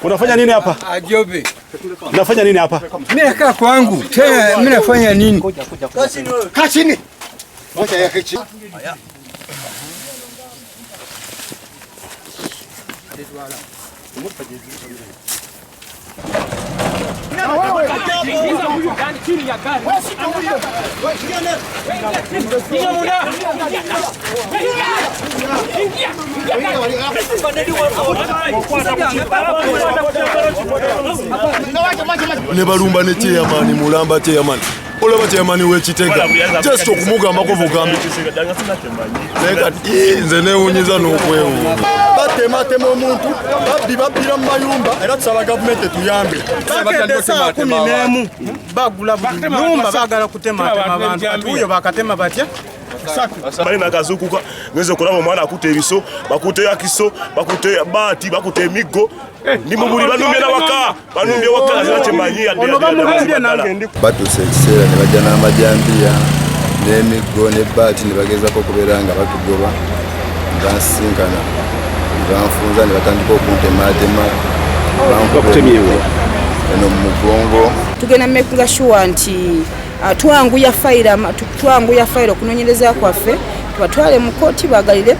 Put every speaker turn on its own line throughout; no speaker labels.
Unafanya nini hapa?
Ajobe.
Unafanya nini hapa?
Mimi nakaa kwangu. Tena mimi nafanya nini?
Kaa chini. Ngoja yake chini.
Ne balumba ne chairman mulamba chairman olaba chairman w'ekitega just okumugamba ko vugambi neka nze newunyiza n'okwewuunya batematema omuntu babbira mu mayumba era tusaba gavumenti etuyambe
saa 11 bagula buli nyumba bagala kutematema abantu uyo bakatema batya
bali nakazukuka ngeze kulaba omwana akute ebiso bakute yakiso bakute bati bakute emigo ndi mubuli banumye nawaka banumye waka zachemanyi
ono bamubumbye nange ndi
batuse ekiseera ne bajja n'amajambiya n'emigo ne bati ne bagezako okubeera nga batugoba bansinkana banfunza ne batandika okuntematema bankutemyewo eno mu mugongo
tugenda making sure nti twanguya fayiro okunoonyereza kwaffe tubatwale mu kooti bagalire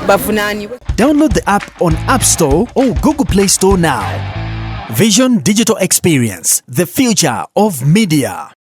bavunaanibwe.
Download the app on App Store or Google Play Store now. Vision Digital Experience, the future of media.